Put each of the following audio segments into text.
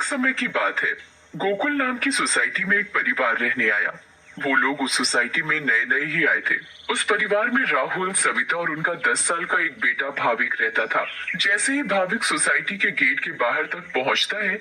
समय की बात है। गोकुल नाम की सोसाइटी में एक परिवार रहने आया। वो लोग उस सोसाइटी में नए नए ही आए थे। उस परिवार में राहुल, सविता और उनका 10 साल का एक बेटा भाविक रहता था। जैसे ही भाविक सोसाइटी के गेट के बाहर तक पहुंचता है,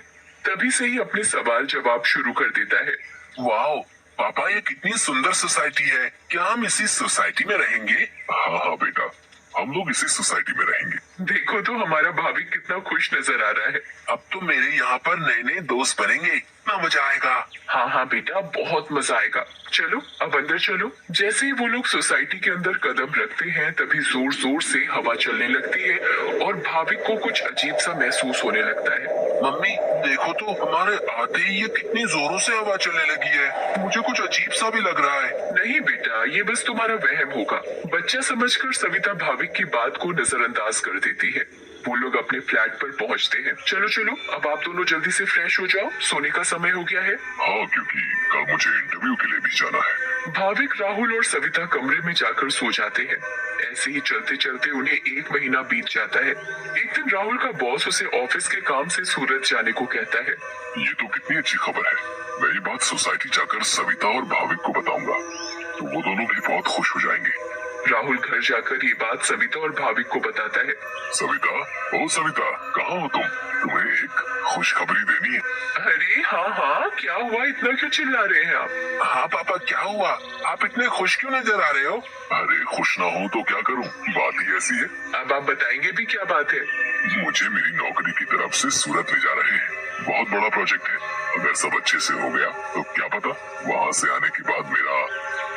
तभी से ही अपने सवाल जवाब शुरू कर देता है। वाओ पापा, ये कितनी सुंदर सोसाइटी है। क्या हम इसी सोसाइटी में रहेंगे? हाँ हाँ बेटा, हम लोग इसी सोसाइटी में रहेंगे। देखो तो हमारा भाविक कितना खुश नजर आ रहा है। अब तो मेरे यहाँ पर नए नए दोस्त बनेंगे, कितना मजा आएगा। हाँ हाँ बेटा, बहुत मजा आएगा। चलो अब अंदर चलो। जैसे ही वो लोग सोसाइटी के अंदर कदम रखते हैं, तभी जोर जोर से हवा चलने लगती है और भाविक को कुछ अजीब सा महसूस होने लगता है। मम्मी देखो तो, हमारे आते ही ये कितनी जोरों से हवा चलने लगी है। मुझे कुछ अजीब सा भी लग रहा है। नहीं बेटा, ये बस तुम्हारा वहम होगा। बच्चा समझकर सविता भाविक की बात को नजरअंदाज कर देती है। वो लोग अपने फ्लैट पर पहुंचते हैं। चलो चलो, अब आप दोनों जल्दी से फ्रेश हो जाओ, सोने का समय हो गया है। हाँ, क्योंकि कल मुझे इंटरव्यू के लिए भी जाना है। भाविक, राहुल और सविता कमरे में जाकर सो जाते हैं। ऐसे ही चलते चलते उन्हें 1 महीना बीत जाता है। एक दिन राहुल का बॉस उसे ऑफिस के काम से सूरत जाने को कहता है। ये तो कितनी अच्छी खबर है। मैं ये बात सोसाइटी जाकर सविता और भाविक को बताऊंगा, तो वो दोनों भी बहुत खुश हो जाएंगे। राहुल घर जाकर ये बात सविता और भाविक को बताता है। सविता, ओ सविता, कहाँ हो तुम? तुम्हें एक खुशखबरी देनी है। अरे हाँ हाँ, क्या हुआ? इतना क्यों चिल्ला रहे हैं आप? हाँ पापा, क्या हुआ? आप इतने खुश क्यों नजर आ रहे हो? अरे खुश ना हो तो क्या करूं, बात ही ऐसी है। अब आप बताएंगे भी क्या बात है? मुझे मेरी नौकरी की तरफ से सूरत ले जा रहे हैं। बहुत बड़ा प्रोजेक्ट है। अगर सब अच्छे से हो गया तो क्या पता वहाँ से आने के बाद मेरा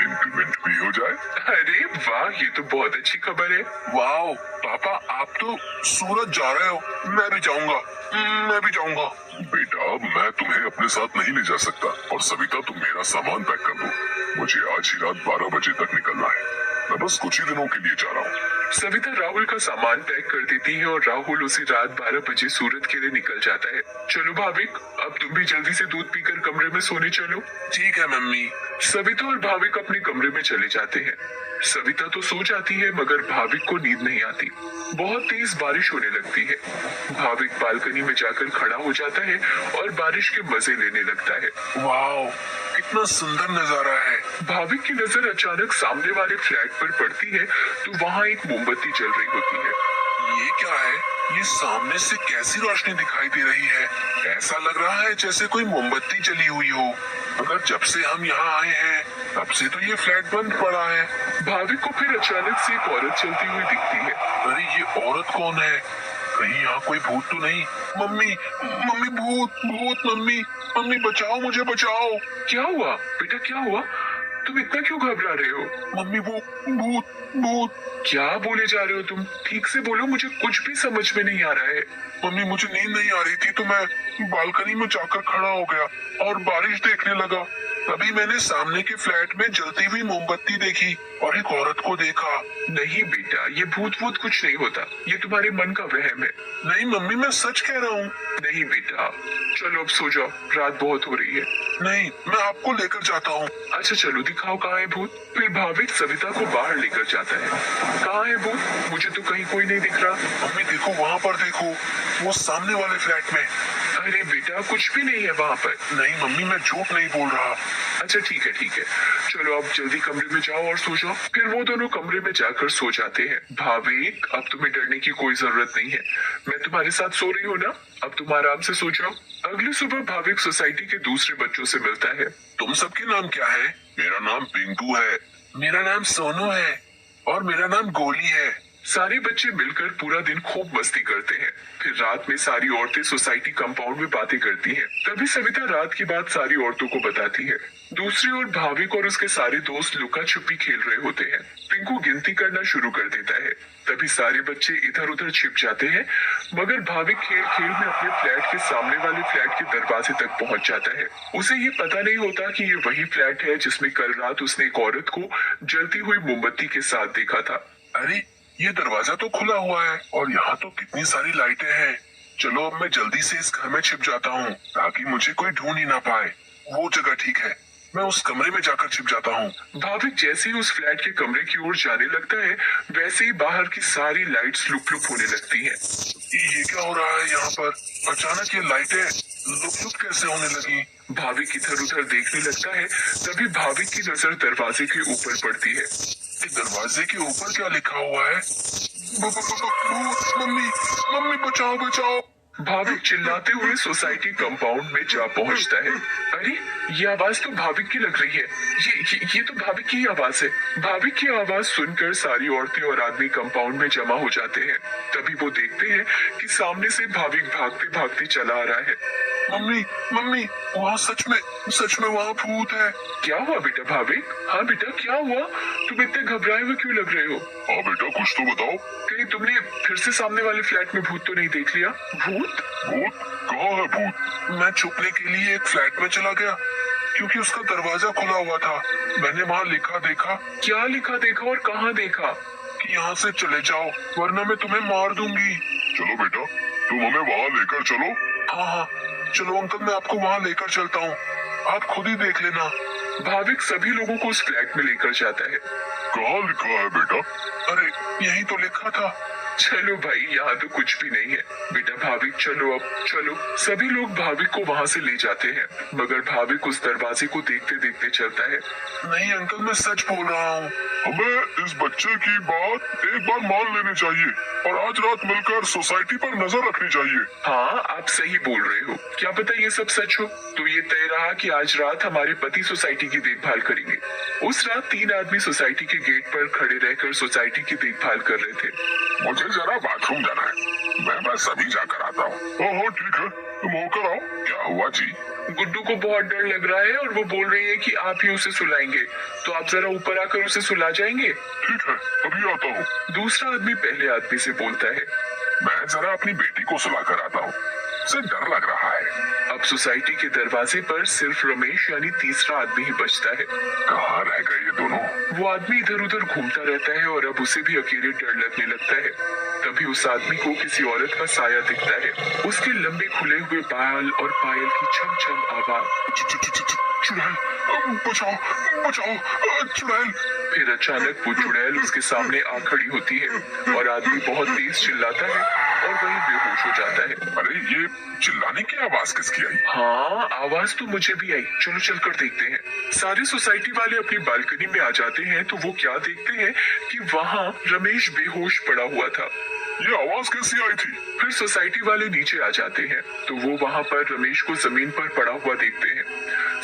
इंक्रीमेंट भी हो जाए। अरे वाह, ये तो बहुत अच्छी खबर है। वाह पापा, आप तो सूरत जा रहे हो। मैं भी जाऊंगा, मैं भी जाऊंगा। बेटा, मैं तुम्हें अपने साथ नहीं ले जा सकता। और सविता, तुम मेरा सामान पैक कर दो। मुझे आज ही रात 12 बजे तक निकलना है। मैं बस कुछ ही दिनों के लिए जा रहा हूँ। सविता राहुल का सामान पैक कर देती है और राहुल उसी रात 12 बजे सूरत के लिए निकल जाता है। चलो भाविक, अब तुम भी जल्दी से दूध पीकर कमरे में सोने चलो। ठीक है मम्मी। सविता और भाविक अपने कमरे में चले जाते हैं। सविता तो सो जाती है, मगर भाविक को नींद नहीं आती। बहुत तेज बारिश होने लगती है। भाविक बालकनी में जाकर खड़ा हो जाता है और बारिश के मजे लेने लगता है। वाह, कितना सुंदर नजारा है। भाविक की नजर अचानक सामने वाले फ्लैट पर पड़ती है, तो वहाँ एक मोमबत्ती जल रही होती है। ये क्या है? ये सामने से कैसी रोशनी दिखाई दे रही है? ऐसा लग रहा है जैसे कोई मोमबत्ती जली हुई हो। मगर जब से हम यहाँ आए हैं, तब से तो ये फ्लैट बंद पड़ा है। भाविक को फिर अचानक से एक औरत चलती हुई दिखती है। अरे ये औरत कौन है? कहीं यहाँ कोई भूत तो नहीं? मम्मी, मम्मी, भूत, भूत, मम्मी, मम्मी बचाओ, मुझे बचाओ। क्या हुआ बेटा, क्या हुआ? तुम इतना क्यों घबरा रहे हो? मम्मी, वो भूत, भूत। क्या बोले जा रहे हो तुम? ठीक से बोलो, मुझे कुछ भी समझ में नहीं आ रहा है। मम्मी, मुझे नींद नहीं आ रही थी तो मैं बालकनी में जाकर खड़ा हो गया और बारिश देखने लगा। तभी मैंने सामने के फ्लैट में जलती हुई मोमबत्ती देखी और एक औरत को देखा। नहीं बेटा, ये भूत भूत कुछ नहीं होता। ये तुम्हारे मन का वहम है। नहीं मम्मी, मैं सच कह रहा हूँ। नहीं बेटा, चलो अब सो जाओ, रात बहुत हो रही है। नहीं, मैं आपको लेकर जाता हूँ। अच्छा चलो, दिखाओ कहाँ है भूत। फिर भाविक सविता को बाहर लेकर जाता है। कहाँ है भूत? मुझे तो कहीं कोई नहीं दिख रहा। मम्मी देखो, वहाँ पर देखो, वो सामने वाले फ्लैट में। अरे बेटा, कुछ भी नहीं है वहाँ पर। नहीं मम्मी, मैं झूठ नहीं बोल रहा। अच्छा ठीक है ठीक है, चलो अब जल्दी कमरे में जाओ और सो जाओ। फिर वो दोनों कमरे में जाकर सो जाते हैं। भाविक, अब तुम्हें डरने की कोई जरूरत नहीं है। मैं तुम्हारे साथ सो रही हूँ ना, अब तुम आराम से सो जाओ। अगली सुबह भाविक सोसाइटी के दूसरे बच्चों से मिलता है। तुम सबके नाम क्या है? मेरा नाम पिंकू है। मेरा नाम सोनू है। और मेरा नाम गोली है। सारे बच्चे मिलकर पूरा दिन खूब मस्ती करते हैं। फिर रात में सारी औरतें सोसाइटी कंपाउंड में बातें करती हैं। तभी सविता रात की बात सारी औरतों को बताती है। दूसरी ओर भाविक और उसके सारे दोस्त लुका छुपी खेल रहे होते हैं। पिंकू गिनती करना शुरू कर देता है। तभी सारे बच्चे इधर उधर छिप जाते हैं, मगर भाविक खेल खेल में अपने फ्लैट के सामने वाले फ्लैट के दरवाजे तक पहुंच जाता है। उसे ये पता नहीं होता कि ये वही फ्लैट है जिसमें कल रात उसने एक औरत को जलती हुई मोमबत्ती के साथ देखा था। अरे ये दरवाजा तो खुला हुआ है और यहाँ तो कितनी सारी लाइटें हैं। चलो अब मैं जल्दी से इस घर में छिप जाता हूँ ताकि मुझे कोई ढूंढ ही ना पाए। वो जगह ठीक है, मैं उस कमरे में जाकर छिप जाता हूँ। भाविक जैसे ही उस फ्लैट के कमरे की ओर जाने लगता है, वैसे ही बाहर की सारी लाइट्स लुक लुक होने लगती हैं। ये क्या हो रहा है यहाँ पर? अचानक ये लाइटें लुप लुप कैसे होने लगी? भाविक इधर उधर देखने लगता है। तभी भाविक की नजर दरवाजे के ऊपर पड़ती है। दरवाजे के ऊपर क्या लिखा हुआ है? भूत, मम्मी मम्मी बचाओ बचाओ। भाविक चिल्लाते हुए सोसाइटी कंपाउंड में जा पहुंचता है। अरे, ये आवाज तो भाविक की लग रही है। ये तो भाविक की ही आवाज है। भाविक की आवाज सुनकर सारी औरतें और आदमी कंपाउंड में जमा हो जाते हैं। तभी वो देखते हैं कि सामने से भाविक भागते भागते चला आ रहा है। मम्मी मम्मी, वहाँ सच में वहाँ भूत है। क्या हुआ बेटा भाविक? हाँ बेटा, क्या हुआ? तुम इतने घबराए हुए क्यों लग रहे हो? हाँ बेटा, कुछ तो बताओ। कहीं तुमने फिर से सामने वाले फ्लैट में भूत तो नहीं देख लिया? भूत? भूत? कहाँ है भूत? मैं छुपने के लिए एक फ्लैट में चला गया क्योंकि उसका दरवाजा खुला हुआ था। मैंने वहाँ लिखा देखा। क्या लिखा देखा और कहाँ देखा? कि यहाँ से चले जाओ वरना मैं तुम्हें मार दूंगी। चलो बेटा, तुम हमें वहाँ लेकर चलो। हाँ, चलो अंकल, मैं आपको वहाँ लेकर चलता हूँ, आप खुद ही देख लेना। भाविक सभी लोगों को उस फ्लैट में लेकर जाता है। कहाँ लिखा है बेटा? अरे, यही तो लिखा था। चलो भाई, यहाँ तो कुछ भी नहीं है। बेटा भाविक, चलो अब चलो। सभी लोग भाविक को वहाँ से ले जाते हैं, मगर भाविक उस दरवाजे को देखते देखते चलता है। नहीं अंकल, मैं सच बोल रहा हूँ। हमें इस बच्चे की बात एक बार मान लेनी चाहिए और आज रात मिलकर सोसाइटी पर नजर रखनी चाहिए। हाँ, आप सही बोल रहे हो। क्या पता ये सब सच हो। तो ये तय रहा कि आज रात हमारे पति सोसाइटी की देखभाल करेंगे। उस रात 3 आदमी सोसाइटी के गेट पर खड़े रहकर सोसाइटी की देखभाल कर रहे थे। मुझे जरा बाथरूम जाना है, मैं बस अभी जाकर आता हूँ। हाँ ठीक है, तुम होकर आओ। क्या हुआ जी? गुड्डू को बहुत डर लग रहा है और वो बोल रही है कि आप ही उसे सुलाएंगे, तो आप जरा ऊपर आकर उसे सुला जाएंगे? ठीक है, अभी आता हूँ। दूसरा आदमी पहले आदमी से बोलता है, मैं जरा अपनी बेटी को सुलाकर आता हूँ, उसे डर लग रहा है। अब सोसाइटी के दरवाजे पर सिर्फ रमेश यानी तीसरा आदमी ही बचता है। कहाँ रह गए ये दोनों? वो आदमी इधर उधर घूमता रहता है और अब उसे भी अकेले डर लगने लगता है। तभी उस आदमी को किसी औरत का साया दिखता है। उसके लंबे खुले हुए बाल और पायल की छम छम आवाज। चुड़ैल, बचाओ बचाओ, चुड़ैल। फिर अचानक वो चुड़ैल उसके सामने आ खड़ी होती है और आदमी बहुत तेज चिल्लाता है और वही बेहोश हो जाता है। अरे, ये चिल्लाने की आवाज किसकी आई? हाँ, आवाज तो मुझे भी आई। चलो चलकर देखते हैं। सारे सोसाइटी वाले अपनी बालकनी में आ जाते हैं तो वो क्या देखते हैं कि वहाँ रमेश बेहोश पड़ा हुआ था। ये आवाज कैसी आई थी? फिर सोसाइटी वाले नीचे आ जाते हैं तो वो वहाँ पर रमेश को जमीन पर पड़ा हुआ देखते हैं।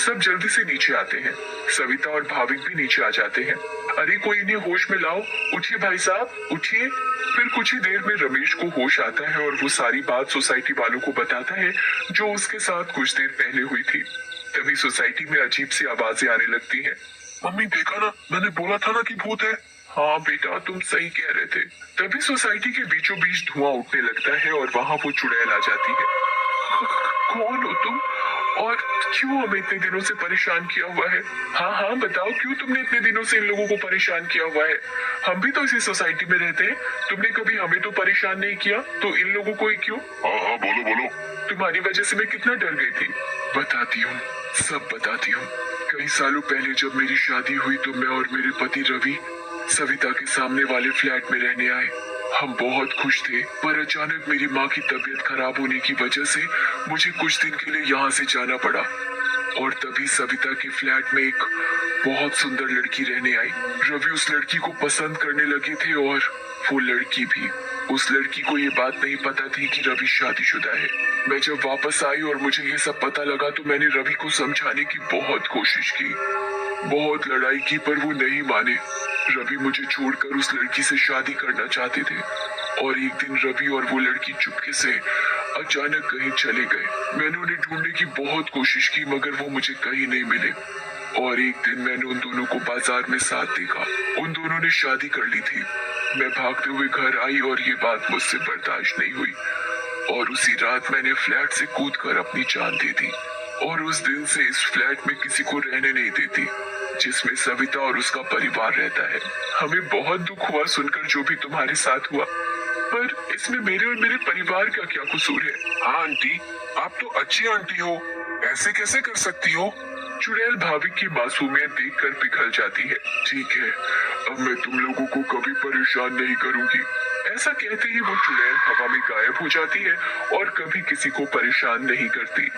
सब जल्दी से नीचे आते हैं। सविता और भाविक भी नीचे आ जाते हैं। अरे, कोई इन्हें होश में लाओ। उठिए भाई साहब, उठिए। फिर कुछ ही देर में रमेश को होश आता है और वो सारी बात सोसाइटी वालों को बताता है जो उसके साथ कुछ देर पहले हुई थी। तभी सोसाइटी में अजीब सी आवाजें आने लगती हैं। मम्मी, देखा ना, मैंने बोला था ना कि भूत है। हाँ बेटा, तुम सही कह रहे थे। तभी सोसाइटी के बीचों बीच धुआं उठने लगता है और वहाँ वो चुड़ैल आ जाती है। कौन हो तुम और क्यों हमें इतने दिनों से परेशान किया हुआ है? हाँ, बताओ, क्यों तुमने इतने दिनों से इन लोगों को परेशान किया हुआ है? हम भी तो इसी सोसाइटी में रहते हैं। तुमने कभी हमें तो परेशान नहीं किया, तो इन लोगों को ही क्यों? हाँ, बोलो। तुम्हारी वजह से मैं कितना डर गई थी। बताती हूँ, सब बताती हूँ। कई सालों पहले जब मेरी शादी हुई तो मैं और मेरे पति रवि सविता के सामने वाले फ्लैट में रहने आए। हम बहुत खुश थे, पर अचानक मेरी माँ की तबीयत खराब होने की वजह से मुझे कुछ दिन के लिए यहाँ से जाना पड़ा। और तभी सविता के फ्लैट में एक बहुत सुंदर लड़की रहने आई। रवि उस लड़की को पसंद करने लगे थे और वो लड़की भी। उस लड़की को ये बात नहीं पता थी कि रवि शादीशुदा है। मैं जब वापस आई और मुझे ये सब पता लगा तो मैंने रवि को समझाने की बहुत कोशिश की, बहुत लड़ाई की, पर वो नहीं माने। रवि मुझे छोड़कर उस लड़की से शादी करना चाहते थे और एक दिन रवि और वो लड़की चुपके से अचानक कहीं चले गए। मैंने उन्हें ढूंढने की बहुत कोशिश की मगर वो मुझे कहीं नहीं मिले। और एक दिन मैंने उन दोनों को बाजार में साथ देखा। उन दोनों ने शादी कर ली थी। मैं भागते हुए घर आई और ये बात मुझसे बर्दाश्त नहीं हुई और उसी रात मैंने फ्लैट से कूदकर अपनी जान दे दी। और उस दिन से इस फ्लैट में किसी को रहने नहीं देती जिसमें सविता और उसका परिवार रहता है। हमें बहुत दुख हुआ सुनकर जो भी तुम्हारे साथ हुआ, पर इसमें मेरे और मेरे परिवार का क्या कसूर है? हाँ आंटी, आप तो अच्छी आंटी हो, ऐसे कैसे कर सकती हो? चुड़ैल भाविक की मासूमियत देखकर पिघल जाती है। ठीक है, अब मैं तुम लोगों को कभी परेशान नहीं करूंगी। ऐसा कहते ही वो चुड़ैल हवा में गायब हो जाती है और कभी किसी को परेशान नहीं करती।